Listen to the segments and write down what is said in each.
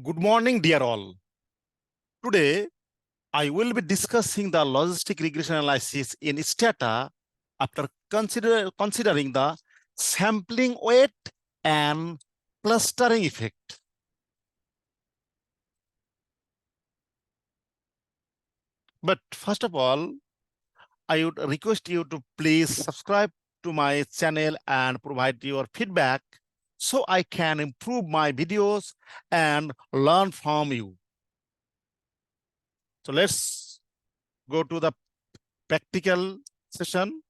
Good morning, dear all. Today, I will be discussing the logistic regression analysis in Stata after considering the sampling weight and clustering effect. But first of all, I would request you to please subscribe to my channel and provide your feedback so I can improve my videos and learn from you. So let's go to the practical session.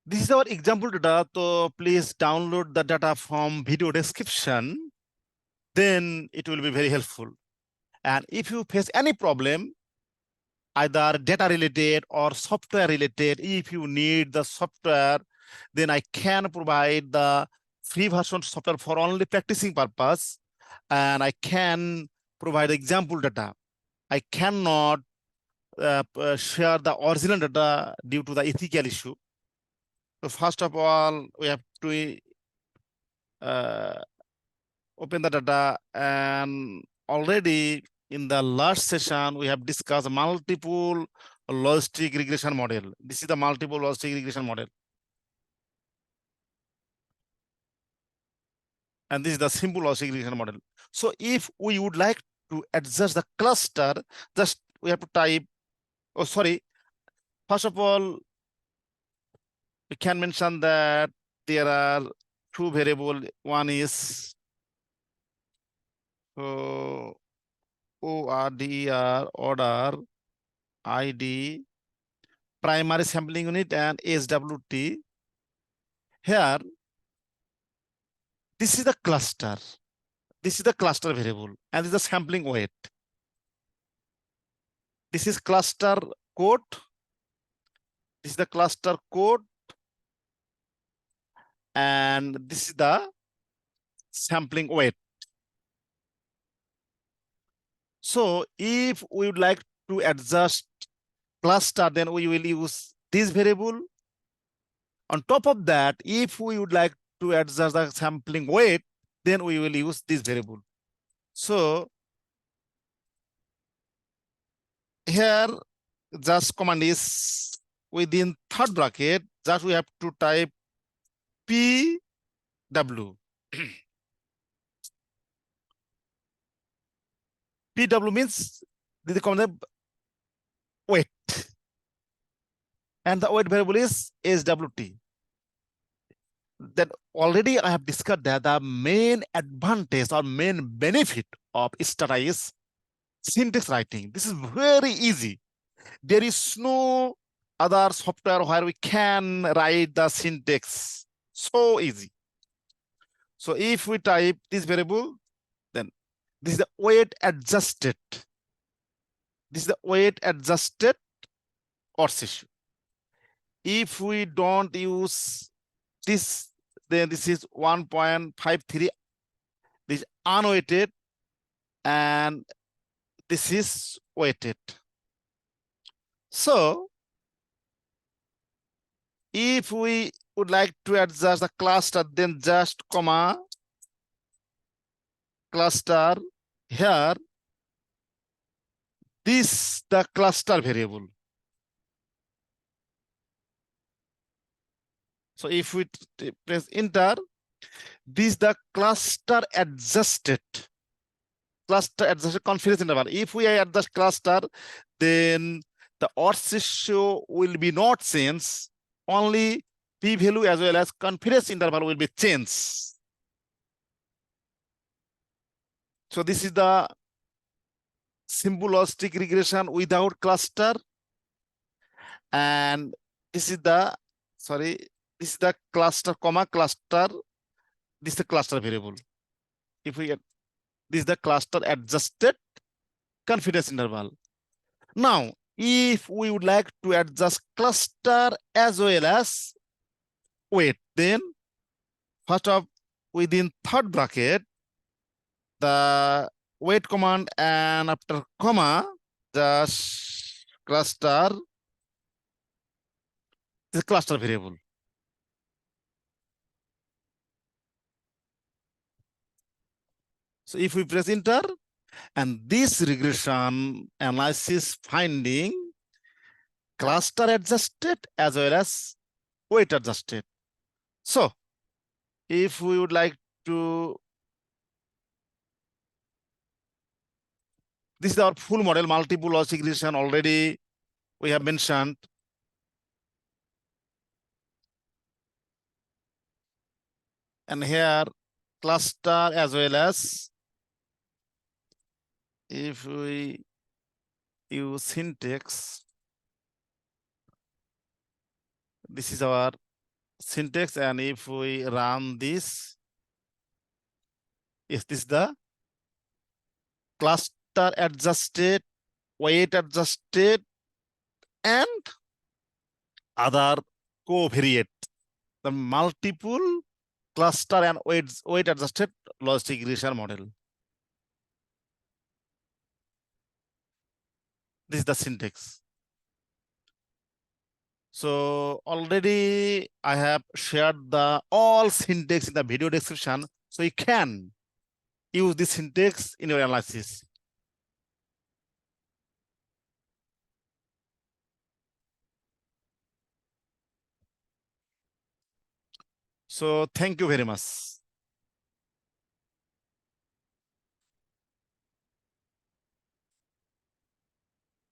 This is our example data, so please download the data from video description, then it will be very helpful. And if you face any problem, either data related or software related, if you need the software, then I can provide the free version software for only practicing purpose, and I can provide example data. I cannot share the original data due to the ethical issue. So first of all, we have to open the data, and already in the last session, we have discussed multiple logistic regression model. This is the multiple logistic regression model. And this is the simple logistic regression model. So if we would like to adjust the cluster, just we have to type, oh, sorry. First of all, we can mention that there are two variables. One is ORDER, order, ID, primary sampling unit, and SWT. Here, this is the cluster. This is the cluster variable, and this is the sampling weight. This is cluster code. This is the cluster code, and this is the sampling weight. So if we would like to adjust cluster, then we will use this variable. On top of that, if we would like to adjust the sampling weight, then we will use this variable. So here, just command is within third bracket, just we have to type PW. PW means the command weight, and the weight variable is SWT. Then already I have discussed that the main advantage or main benefit of Stata is syntax writing. This is very easy. There is no other software where we can write the syntax so easy. So if we type this variable, then this is the weight adjusted. This is the weight adjusted odds issue. If we don't use this, then this is 1.53. This is unweighted, and this is weighted. So if we would like to adjust the cluster, then just comma cluster here. This the cluster variable. So if we press enter, this the cluster adjusted confidence interval. If we adjust cluster, then the odds ratio will be not changed. Only p value as well as confidence interval will be changed. So this is the simple logistic regression without cluster, and this is the this is the cluster comma cluster. This is the cluster variable. If we this is the cluster adjusted confidence interval. Now, if we would like to adjust cluster as well as weight, then first of within third bracket, the weight command, and after comma, just cluster, this cluster variable. So if we press enter, and this regression analysis finding cluster adjusted as well as weight adjusted. So if we would like to, this is our full model, multiple logistic regression already we have mentioned. And here cluster as well as, if we use syntax, this is our syntax, and if we run this, is this the cluster adjusted, weight adjusted, and other covariate, the multiple cluster and weight adjusted logistic regression model. This is the syntax. So already I have shared the all syntax in the video description, so you can use this syntax in your analysis. So thank you very much.